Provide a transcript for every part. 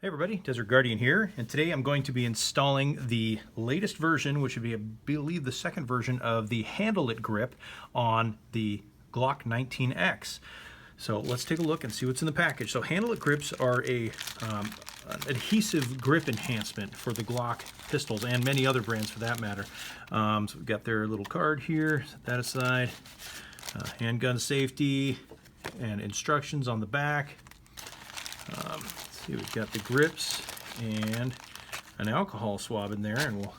Hey everybody, Desert Guardian here, and today I'm going to be installing the latest version, which would be, I believe, the second version of the HandelIt grip on the Glock 19X. So let's take a look and see what's in the package. So HandelIt grips are an adhesive grip enhancement for the Glock pistols and many other brands for that matter. So we've got their little card here, set that aside, handgun safety and instructions on the back. See, we've got the grips and an alcohol swab in there, and we'll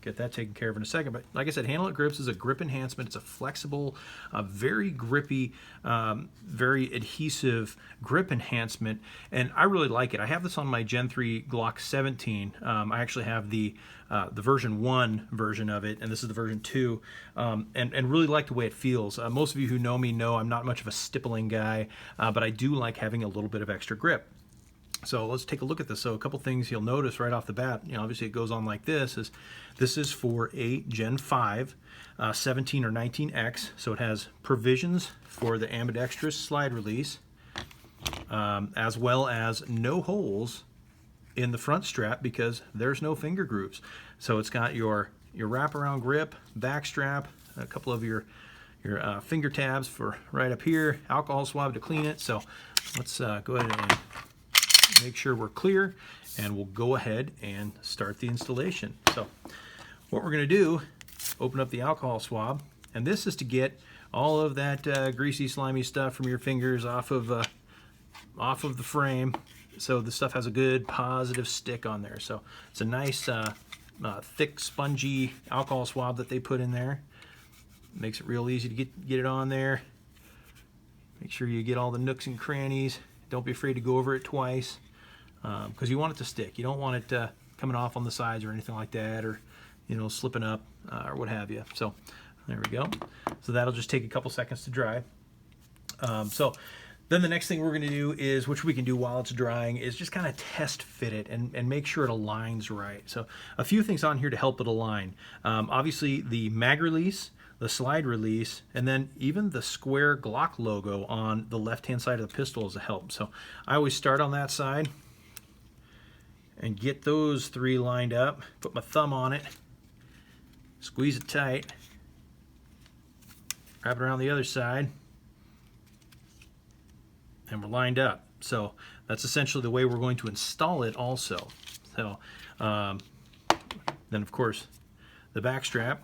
get that taken care of in a second. But like I said, HandelIt Grips is a grip enhancement. It's a flexible, very grippy, very adhesive grip enhancement, and I really like it. I have this on my Gen 3 Glock 17. I actually have the version 1 version of it, and this is the version 2, and really like the way it feels. Most of you who know me know I'm not much of a stippling guy, but I do like having a little bit of extra grip. So let's take a look at this. So a couple things you'll notice right off the bat, obviously it goes on like this. This is for a Gen 5, 17 or 19X. So it has provisions for the ambidextrous slide release, as well as no holes in the front strap because there's no finger grooves. So it's got your wraparound grip, back strap, a couple of your finger tabs for right up here, alcohol swab to clean it. So let's go ahead and make sure we're clear, and we'll go ahead and start the installation. So what we're going to do, open up the alcohol swab, and this is to get all of that greasy, slimy stuff from your fingers off of the frame. So the stuff has a good positive stick on there. So it's a nice thick, spongy alcohol swab that they put in there. Makes it real easy to get it on there. Make sure you get all the nooks and crannies. Don't be afraid to go over it twice, because you want it to stick. You don't want it coming off on the sides or anything like that, or slipping up or what have you. So there we go. So that'll just take a couple seconds to dry. So then the next thing we're going to do is, which we can do while it's drying, is just kind of test fit it and make sure it aligns right. So a few things on here to help it align. Obviously the mag release, the slide release, and then even the square Glock logo on the left-hand side of the pistol is a help. So I always start on that side and get those three lined up, put my thumb on it, squeeze it tight, wrap it around the other side, and we're lined up. So that's essentially the way we're going to install it also. So then of course the back strap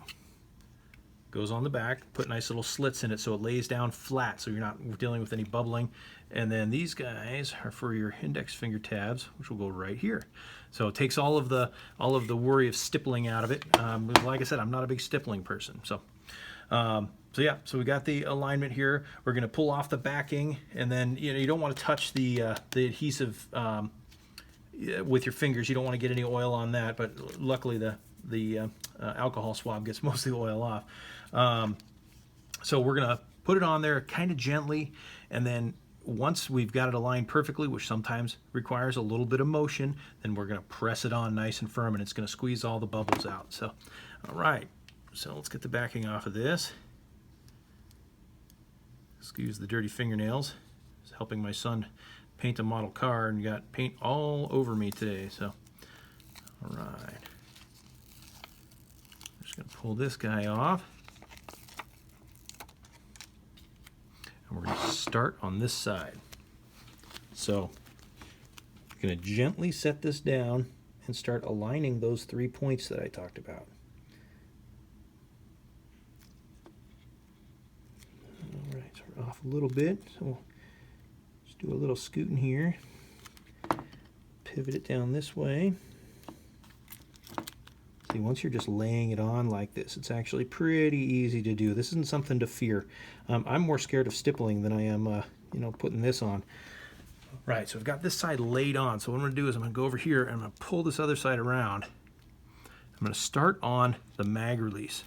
goes on the back, put nice little slits in it so it lays down flat so you're not dealing with any bubbling. And then these guys are for your index finger tabs, which will go right here. So it takes all of the worry of stippling out of it. Like I said, I'm not a big stippling person. So yeah, so we got the alignment here. We're going to pull off the backing, and then you don't want to touch the adhesive with your fingers. You don't want to get any oil on that, but luckily the alcohol swab gets most of the oil off. So we're going to put it on there kind of gently, and then once we've got it aligned perfectly, which sometimes requires a little bit of motion, then we're going to press it on nice and firm, and it's going to squeeze all the bubbles out. So, all right, so let's get the backing off of this. Excuse the dirty fingernails. I was helping my son paint a model car and got paint all over me today. So, all right. Just going to pull this guy off. And we're going to start on this side. So I'm going to gently set this down and start aligning those 3 points that I talked about. All right, so we're off a little bit. So we'll just do a little scooting here. Pivot it down this way. See, once you're just laying it on like this, it's actually pretty easy to do. This isn't something to fear. I'm more scared of stippling than I am, putting this on. Right, so I've got this side laid on. So what I'm going to do is I'm going to go over here and I'm going to pull this other side around. I'm going to start on the mag release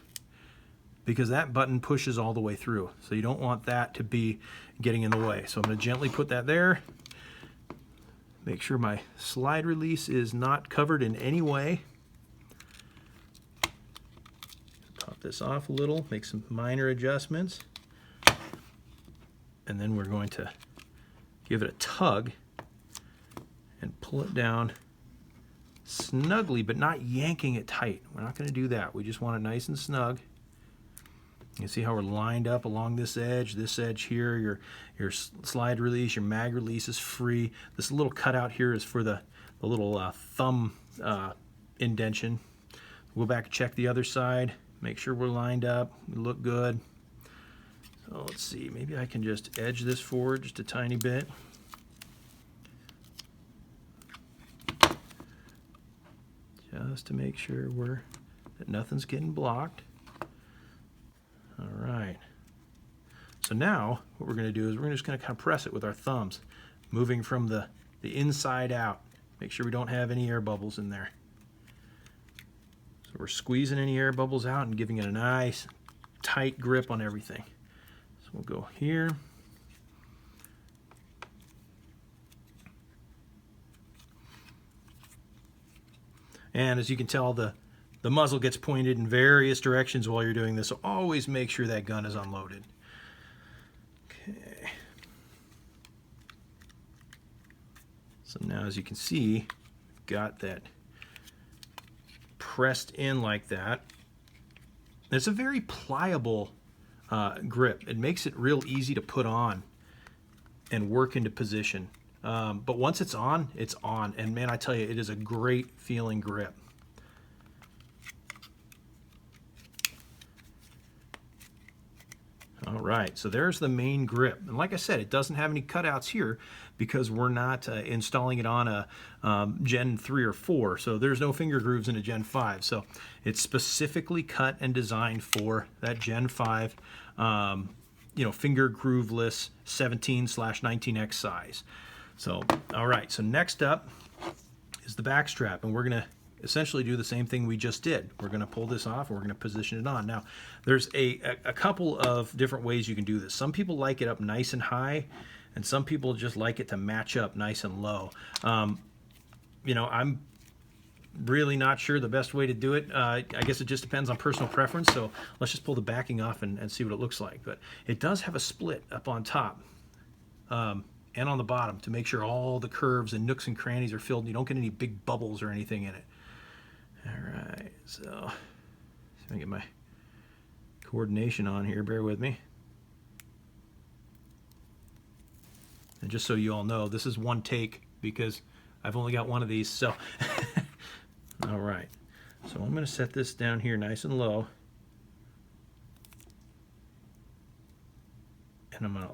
because that button pushes all the way through. So you don't want that to be getting in the way. So I'm going to gently put that there. Make sure my slide release is not covered in any way. Pop this off a little, make some minor adjustments, and then we're going to give it a tug and pull it down snugly, but not yanking it tight. We're not going to do that. We just want it nice and snug. You can see how we're lined up along this edge here. Your slide release, your mag release is free. This little cutout here is for the little thumb indentation. We'll go back and check the other side. Make sure we're lined up. We look good. So let's see, maybe I can just edge this forward just a tiny bit. Just to make sure that nothing's getting blocked. All right. So now what we're going to do is we're just going to kind of press it with our thumbs, moving from the inside out. Make sure we don't have any air bubbles in there. So we're squeezing any air bubbles out and giving it a nice tight grip on everything. So we'll go here. And as you can tell, the muzzle gets pointed in various directions while you're doing this, so always make sure that gun is unloaded. Okay. So now, as you can see, got that pressed in like that. It's a very pliable grip. It makes it real easy to put on and work into position. But once it's on, and man, I tell you, it is a great feeling grip. All right, so there's the main grip. And like I said, it doesn't have any cutouts here because we're not installing it on a Gen 3 or 4, so there's no finger grooves in a Gen 5. So it's specifically cut and designed for that Gen 5, finger grooveless 17/19X size. So, all right, so next up is the back strap, and we're gonna essentially do the same thing we just did. We're gonna pull this off and we're gonna position it on. Now, there's a couple of different ways you can do this. Some people like it up nice and high, and some people just like it to match up nice and low. I'm really not sure the best way to do it. I guess it just depends on personal preference, so let's just pull the backing off and see what it looks like. But it does have a split up on top. And on the bottom to make sure all the curves and nooks and crannies are filled and you don't get any big bubbles or anything in it. All right, so let me get my coordination on here, bear with me. And just so you all know, this is one take because I've only got one of these, so. All right, so I'm gonna set this down here nice and low. And I'm gonna,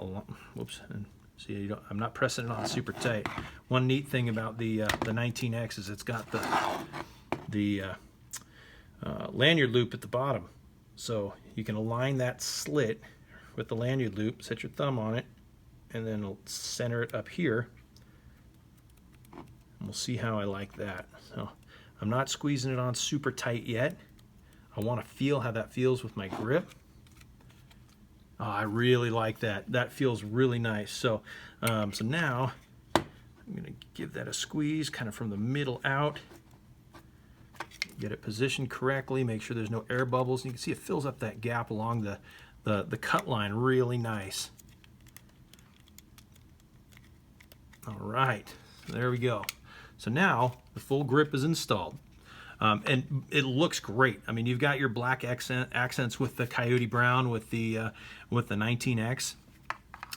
whoops, and see, I'm not pressing it on super tight. One neat thing about the 19X is it's got the lanyard loop at the bottom. So you can align that slit with the lanyard loop, set your thumb on it, and then it'll center it up here. And we'll see how I like that. So I'm not squeezing it on super tight yet. I want to feel how that feels with my grip. Oh, I really like that. That feels really nice. So, so now I'm going to give that a squeeze, kind of from the middle out. Get it positioned correctly. Make sure there's no air bubbles. And you can see it fills up that gap along the cut line really nice. All right, there we go. So now the full grip is installed. And it looks great. I mean, you've got your black accents with the coyote brown with the 19X.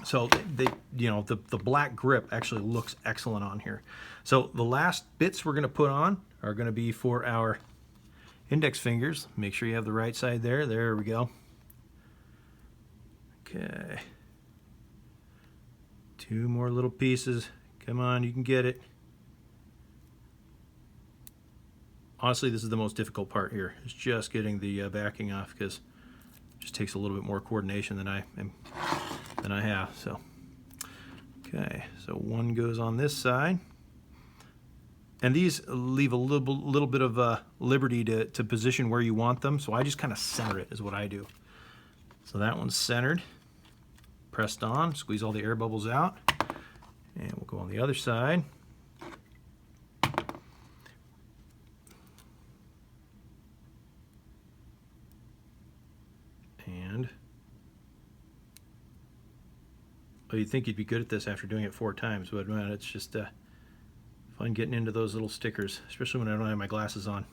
So the black grip actually looks excellent on here. So the last bits we're going to put on are going to be for our index fingers. Make sure you have the right side there. There we go. Okay. 2 more little pieces. Come on, you can get it. Honestly, this is the most difficult part here. It's just getting the backing off because it just takes a little bit more coordination than I have. So, okay, so one goes on this side, and these leave a little bit of liberty to position where you want them. So I just kind of center it is what I do. So that one's centered, pressed on, squeeze all the air bubbles out, and we'll go on the other side. And well, you'd think you'd be good at this after doing it 4 times, but man, it's just Fun getting into those little stickers, especially when I don't have my glasses on.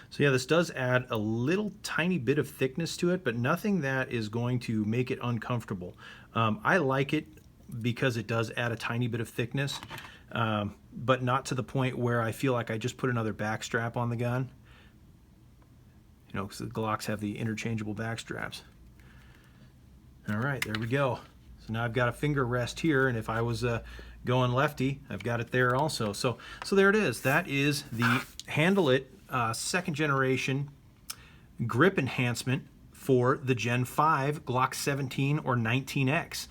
So yeah, this does add a little tiny bit of thickness to it, but nothing that is going to make it uncomfortable. I like it because it does add a tiny bit of thickness, but not to the point where I feel like I just put another back strap on the gun. You know, because the Glocks have the interchangeable back straps. All right, there we go. So now I've got a finger rest here, and if I was going lefty, I've got it there also. So there it is. That is the HandelIt second generation grip enhancement for the Gen 5 Glock 17 or 19X.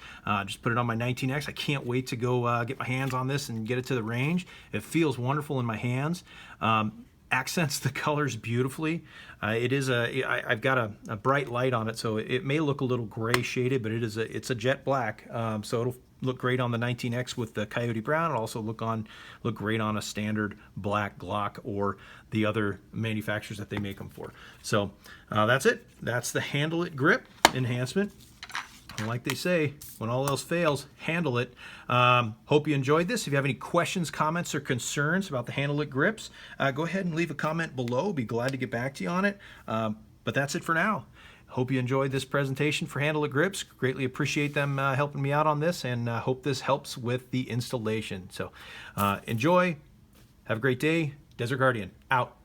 Just put it on my 19X. I can't wait to go get my hands on this and get it to the range. It feels wonderful in my hands. Accents the colors beautifully. I've got a bright light on it, so it may look a little gray shaded, but it's a jet black. So it'll look great on the 19X with the Coyote Brown. It'll also look great on a standard black Glock or the other manufacturers that they make them for. So that's it. That's the HandelIt Grip enhancement. And like they say, when all else fails, handle it. Hope you enjoyed this. If you have any questions, comments, or concerns about the HandelIt Grips, go ahead and leave a comment below. Be glad to get back to you on it. But that's it for now. Hope you enjoyed this presentation for HandelIt Grips. Greatly appreciate them helping me out on this, and hope this helps with the installation. So enjoy. Have a great day. Desert Guardian, out.